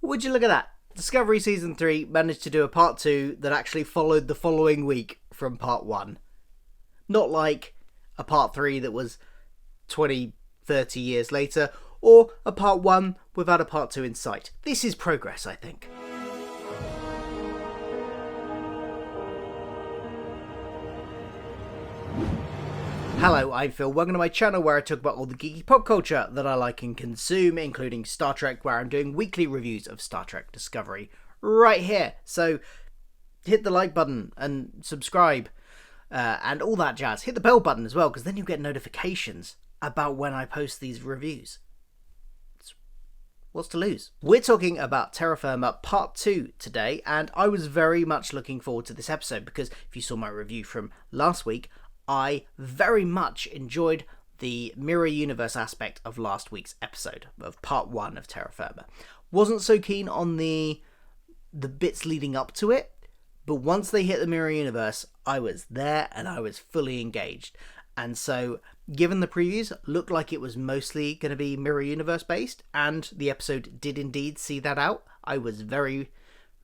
Would you look at that? Discovery Season 3 managed to do a Part 2 that actually followed the following week from Part 1. Not like a Part 3 that was 20, 30 years later, or a Part 1 without a Part 2 in sight. This is progress, I think. Hello, I'm Phil. Welcome to my channel where I talk about all the geeky pop culture that I like and consume, including Star Trek, where I'm doing weekly reviews of Star Trek Discovery right here. So hit the like button and subscribe and all that jazz. Hit the bell button as well, because then you get notifications about when I post these reviews. What's to lose? We're talking about Terra Firma Part 2 today, and I was very much looking forward to this episode because if you saw my review from last week, I very much enjoyed the mirror universe aspect of last week's episode of Part 1 of Terra Firma. Wasn't so keen on the bits leading up to it, but once they hit the mirror universe, I was there and I was fully engaged. And so, given the previews, looked like it was mostly going to be mirror universe based, and the episode did indeed see that out. I was very,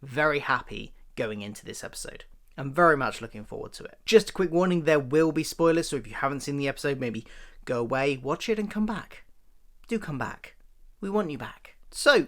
very happy going into this episode. I'm very much looking forward to it. Just a quick warning, there will be spoilers, so if you haven't seen the episode, maybe go away, watch it and come back. Do come back. We want you back. So,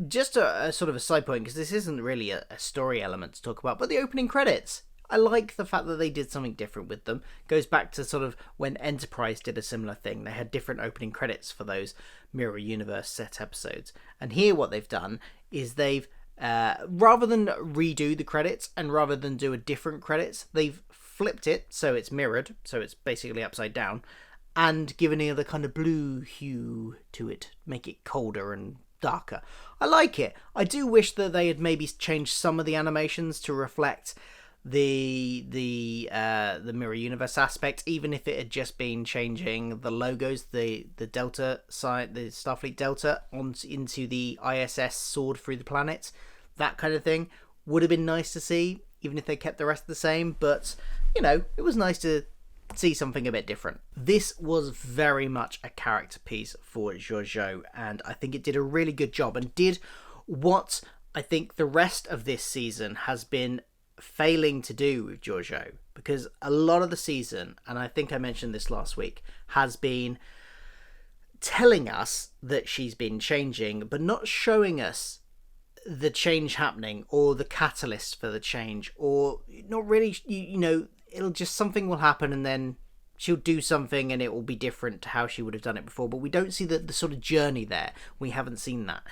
just a sort of a side point, because this isn't really a story element to talk about, but the opening credits. I like the fact that they did something different with them. Goes back to sort of when Enterprise did a similar thing. They had different opening credits for those Mirror Universe set episodes. And here what they've done is they've rather than redo the credits and rather than do a different credits, they've flipped it so it's mirrored, so it's basically upside down, and given the other kind of blue hue to it, make it colder and darker. I like it. I do wish that they had maybe changed some of the animations to reflect the mirror universe aspect, even if it had just been changing the logos, the Delta side, the Starfleet Delta into the ISS sword through the planet. That kind of thing would have been nice to see, even if they kept the rest the same. But, you know, it was nice to see something a bit different. This was very much a character piece for Giorgiou, and I think it did a really good job and did what I think the rest of this season has been failing to do with Giorgiou, because a lot of the season, and I think I mentioned this last week, has been telling us that she's been changing, but not showing us the change happening or the catalyst for the change, or not really, you know, it'll just, something will happen and then she'll do something and it will be different to how she would have done it before, but we don't see the sort of journey there. We haven't seen that.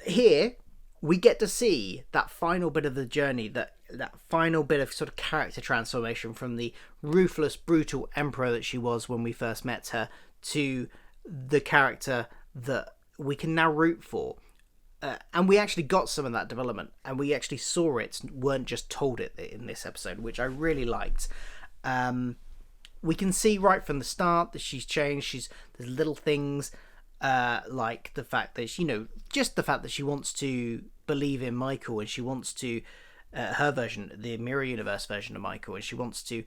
Here, we get to see that final bit of the journey, that final bit of sort of character transformation from the ruthless, brutal emperor that she was when we first met her to the character that we can now root for. And we actually got some of that development, and we actually saw it, weren't just told it in this episode, which I really liked. We can see right from the start that she's changed. There's little things like the fact that, you know, just the fact that she wants to believe in Michael, and she wants to, her version, the Mirror Universe version of Michael, and she wants to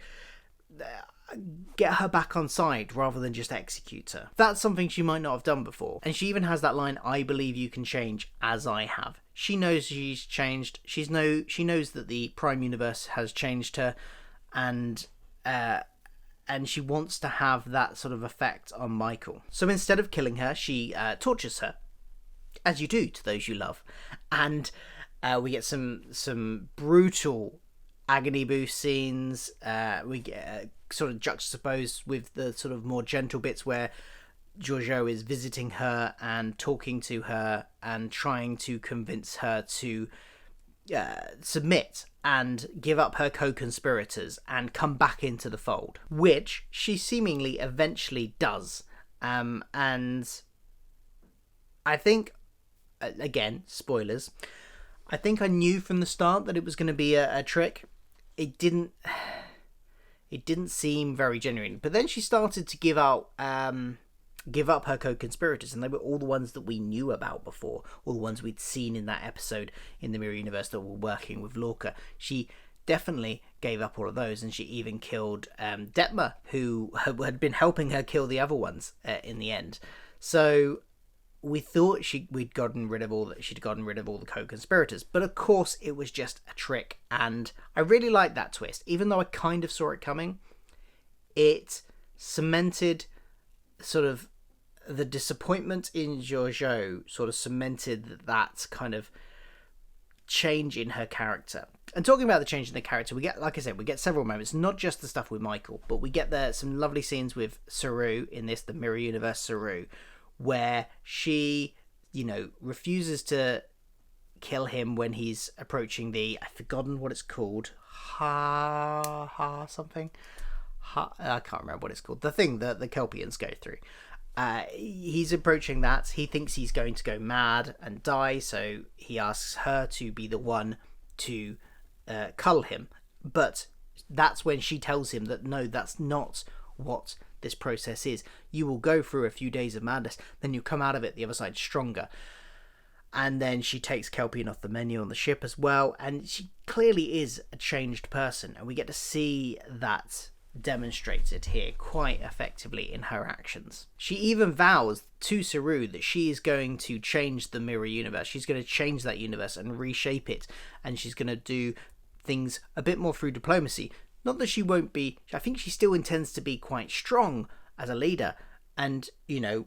get her back on side rather than just execute her. That's something she might not have done before. And she even has that line, "I believe you can change as I have." She knows she's changed. She knows that the Prime Universe has changed her, and she wants to have that sort of effect on Michael. So instead of killing her, she tortures her, as you do to those you love. And we get some brutal agony boost scenes. We get sort of juxtaposed with the sort of more gentle bits where Giorgiou is visiting her and talking to her and trying to convince her to submit and give up her co-conspirators and come back into the fold, which she seemingly eventually does. And I think, again, spoilers, I think I knew from the start that it was going to be a trick. It didn't seem very genuine. But then she started to give up her co-conspirators, and they were all the ones that we knew about before, all the ones we'd seen in that episode in the Mirror Universe that were working with Lorca. She definitely gave up all of those, and she even killed Detmer, who had been helping her kill the other ones in the end. So we thought she'd gotten rid of all the co-conspirators, but of course it was just a trick. And I really liked that twist, even though I kind of saw it coming. It cemented sort of the disappointment in Georgiou, sort of cemented that kind of change in her character. And talking about the change in the character, we get, like I said, we get several moments, not just the stuff with Michael, but we get some lovely scenes with Saru in this, the Mirror Universe Saru, where she, refuses to kill him when he's approaching I've forgotten what it's called, something. I can't remember what it's called. The thing that the Kelpians go through. He's approaching that. He thinks he's going to go mad and die, so he asks her to be the one to cull him. But that's when she tells him that no, that's not what this process is. You will go through a few days of madness, then you'll come out of it the other side stronger. And then she takes Kelpian off the menu on the ship as well, and she clearly is a changed person, and we get to see that demonstrated here quite effectively in her actions. She even vows to Saru that she is going to change the Mirror Universe. She's going to change that universe and reshape it, and she's going to do things a bit more through diplomacy. Not that she won't be, I think she still intends to be quite strong as a leader, and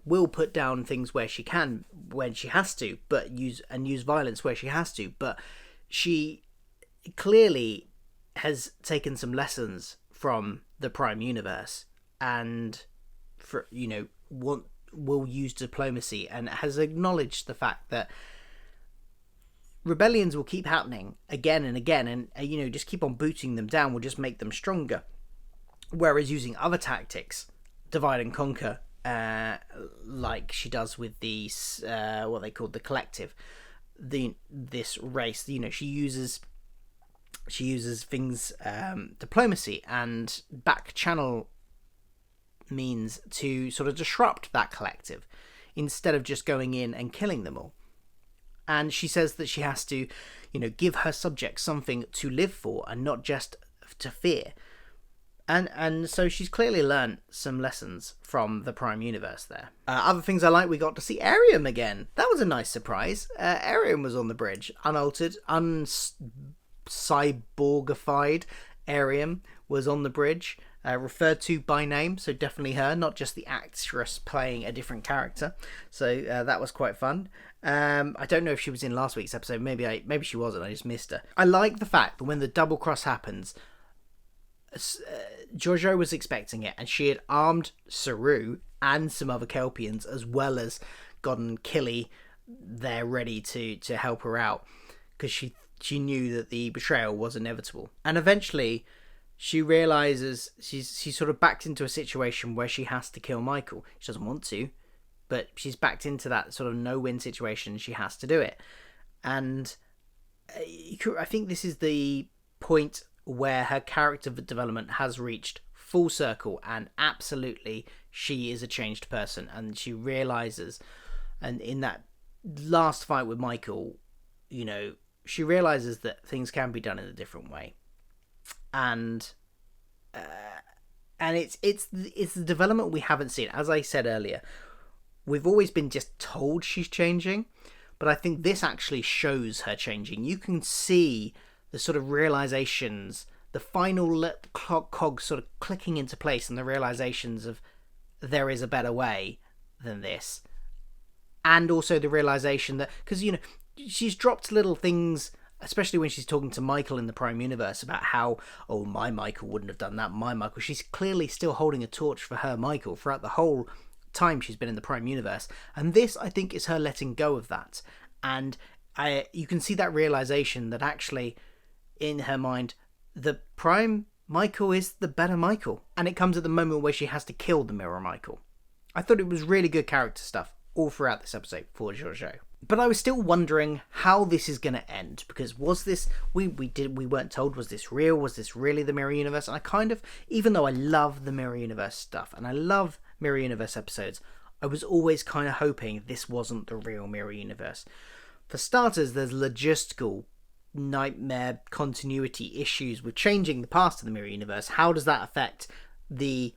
will put down things where she can, when she has to, but use violence where she has to. But she clearly has taken some lessons from the Prime Universe, and will use diplomacy, and has acknowledged the fact that rebellions will keep happening again and again, and just keep on booting them down will just make them stronger. Whereas using other tactics, divide and conquer, like she does with the what they call the collective, this race, she uses things, diplomacy and back channel means to sort of disrupt that collective instead of just going in and killing them all. And she says that she has to, give her subjects something to live for and not just to fear. And so she's clearly learned some lessons from the Prime Universe there. Other things I like, we got to see Arium again. That was a nice surprise. Arium was on the bridge, unaltered, cyborgified. Arium was on the bridge, referred to by name, so definitely her, not just the actress playing a different character. So that was quite fun. I don't know if she was in last week's episode. Maybe she wasn't. I just missed her. I like the fact that when the double cross happens, Giorgiou was expecting it, and she had armed Saru and some other Kelpians, as well as gotten Killy there ready to help her out, because she knew that the betrayal was inevitable. And eventually she realizes she's sort of backed into a situation where she has to kill Michael. She doesn't want to, but she's backed into that sort of no-win situation. She has to do it. And I think this is the point where her character development has reached full circle, and absolutely she is a changed person. And she realizes, and in that last fight with Michael, she realizes that things can be done in a different way. And it's the development we haven't seen. As I said earlier, we've always been just told she's changing, but I think this actually shows her changing. You can see the sort of realizations, the final cog sort of clicking into place, and the realizations of there is a better way than this. And also the realization that, because, she's dropped little things, especially when she's talking to Michael in the Prime Universe about how, my Michael wouldn't have done that, my Michael. She's clearly still holding a torch for her Michael throughout the whole time she's been in the Prime Universe. And this, I think, is her letting go of that. And you can see that realization that actually, in her mind, the Prime Michael is the better Michael. And it comes at the moment where she has to kill the Mirror Michael. I thought it was really good character stuff all throughout this episode for Giorgiou. But I was still wondering how this is going to end, because was this, we weren't told, was this real? Was this really the Mirror Universe? And I kind of, even though I love the Mirror Universe stuff and I love Mirror Universe episodes, I was always kind of hoping this wasn't the real Mirror Universe. For starters, there's logistical nightmare continuity issues with changing the past of the Mirror Universe. How does that affect the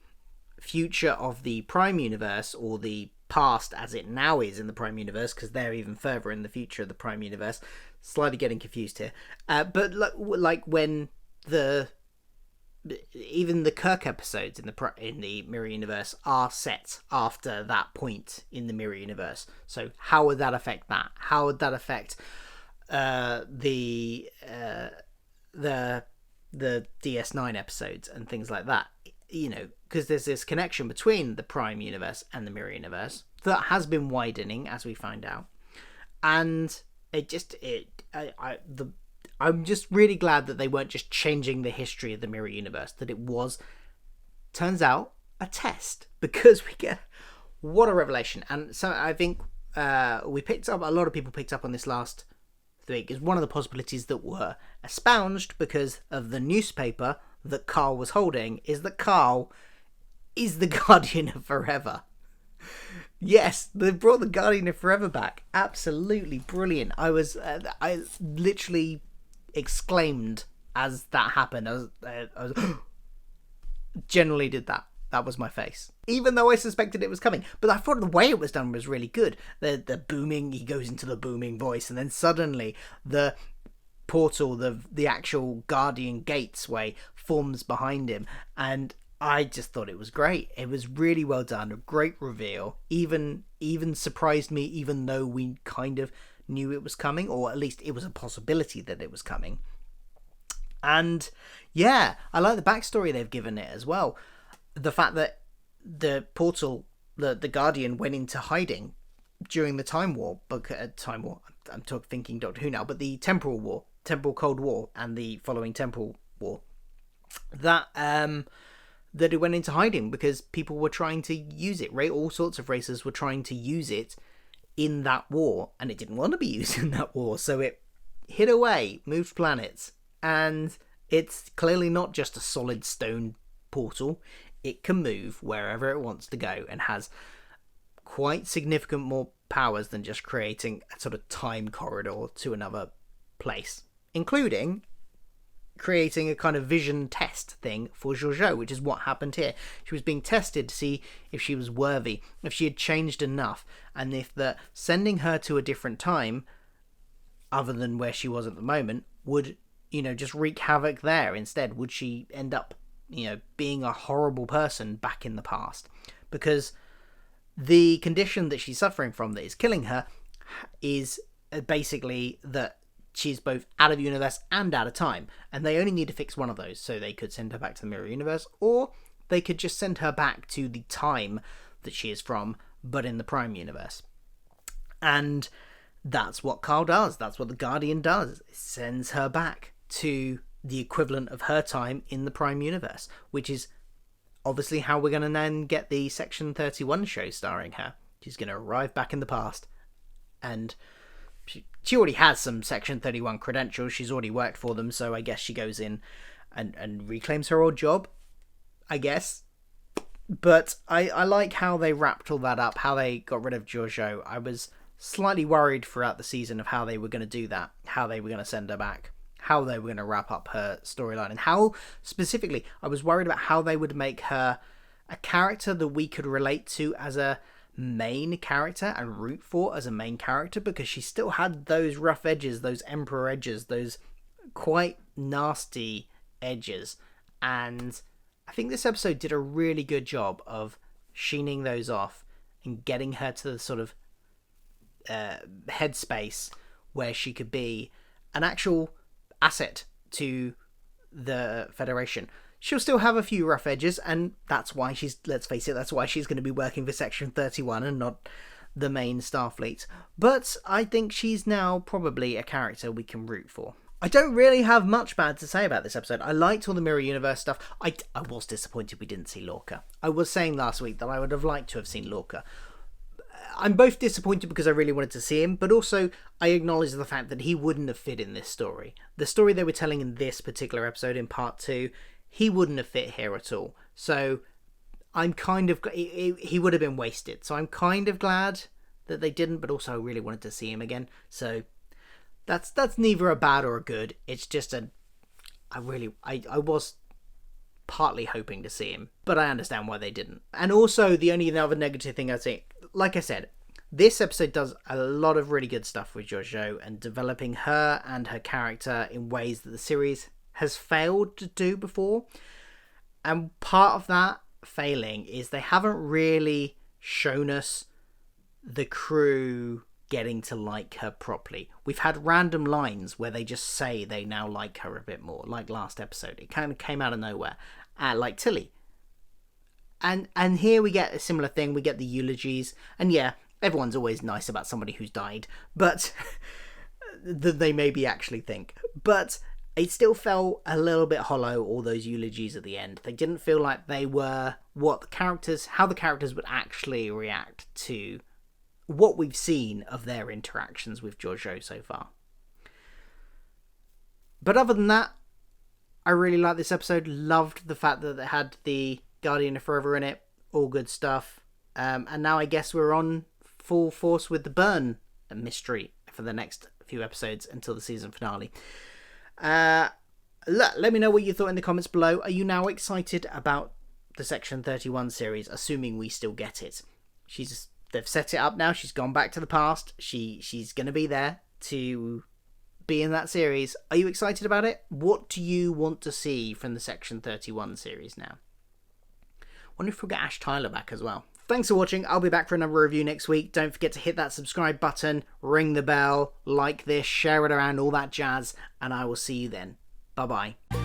future of the Prime Universe, or the past as it now is in the Prime Universe, because they're even further in the future of the Prime Universe. Slightly getting confused here. But like when even the Kirk episodes in the Mirror Universe are set after that point in the Mirror Universe. So how would that affect that? How would that affect the DS9 episodes and things like that? You know, because there's this connection between the Prime Universe and the Mirror Universe that has been widening, as we find out, and I'm just really glad that they weren't just changing the history of the Mirror Universe, that it was, turns out, a test, because we get, what a revelation. And so I think a lot of people picked up on this last week, is one of the possibilities that were espoused because of the newspaper that Carl was holding, is that Carl is the Guardian of Forever. Yes, they brought the Guardian of Forever back. Absolutely brilliant. I literally exclaimed as that happened. I was generally did that. That was my face, even though I suspected it was coming. But I thought the way it was done was really good. The booming, he goes into the booming voice, and then suddenly the portal, the actual Guardian Gateway forms behind him, and I just thought it was great. It was really well done. A great reveal. Even surprised me, even though we kind of knew it was coming, or at least it was a possibility that it was coming. And yeah, I like the backstory they've given it as well. The fact that the portal, the Guardian, went into hiding during the Time War. I'm thinking Doctor Who now, but the Temporal Cold War, and the following Temporal War. That it went into hiding because people were trying to use it. Right, all sorts of races were trying to use it in that war, and it didn't want to be used in that war, so it hid away, moved planets, and it's clearly not just a solid stone portal. It can move wherever it wants to go, and has quite significant more powers than just creating a sort of time corridor to another place, including creating a kind of vision test thing for Georgiou, which is what happened here. She was being tested to see if she was worthy, if she had changed enough, and if sending her to a different time, other than where she was at the moment, would, just wreak havoc there instead. Would she end up, being a horrible person back in the past? Because the condition that she's suffering from that is killing her is basically that she's both out of universe and out of time, and they only need to fix one of those. So they could send her back to the Mirror Universe, or they could just send her back to the time that she is from, but in the Prime Universe. And that's what Carl does. That's what the Guardian does. It sends her back to the equivalent of her time in the Prime Universe, which is obviously how we're going to then get the Section 31 show starring her. She's going to arrive back in the past, and she already has some Section 31 credentials. She's already worked for them, so I guess she goes in and reclaims her old job, I guess. But I like how they wrapped all that up, how they got rid of Giorgiou. I was slightly worried throughout the season of how they were going to do that, how they were going to send her back, how they were going to wrap up her storyline, and how, specifically, I was worried about how they would make her a character that we could relate to as a main character and root for as a main character, because she still had those rough edges, those Emperor edges, those quite nasty edges, and I think this episode did a really good job of sheening those off and getting her to the sort of headspace where she could be an actual asset to the Federation. She'll still have a few rough edges, and that's why let's face it, that's why she's going to be working for Section 31 and not the main Starfleet. But I think she's now probably a character we can root for. I don't really have much bad to say about this episode. I liked all the Mirror Universe stuff. I was disappointed we didn't see Lorca. I was saying last week that I would have liked to have seen Lorca. I'm both disappointed because I really wanted to see him, but also I acknowledge the fact that he wouldn't have fit in this story. The story they were telling in this particular episode, in part 2, he wouldn't have fit here at all. So I'm kind of... he would have been wasted. So I'm kind of glad that they didn't, but also I really wanted to see him again. So that's neither a bad or a good. It's just I was partly hoping to see him, but I understand why they didn't. And also, the only other negative thing I think, like I said, this episode does a lot of really good stuff with Giorgiou and developing her and her character in ways that the series has failed to do before. And part of that failing is they haven't really shown us the crew getting to like her properly. We've had random lines where they just say they now like her a bit more, like last episode. It kind of came out of nowhere, like Tilly. And here we get a similar thing. We get the eulogies, and yeah, everyone's always nice about somebody who's died, but that they maybe actually think. But it still felt a little bit hollow, all those eulogies at the end. They didn't feel like they were how the characters would actually react to what we've seen of their interactions with Giorgiou so far. But other than that, I really liked this episode. Loved the fact that it had the Guardian of Forever in it. All good stuff. And now I guess we're on full force with the Burn mystery for the next few episodes until the season finale. Let me know what you thought in the comments below. Are you now excited about the Section 31 series, assuming we still get it? They've set it up now. She's gone back to the past. She's going to be there to be in that series. Are you excited about it? What do you want to see from the Section 31 series now? Wonder if we'll get Ash Tyler back as well. Thanks for watching. I'll be back for another review next week. Don't forget to hit that subscribe button, ring the bell, like this, share it around, all that jazz, and I will see you then. Bye-bye.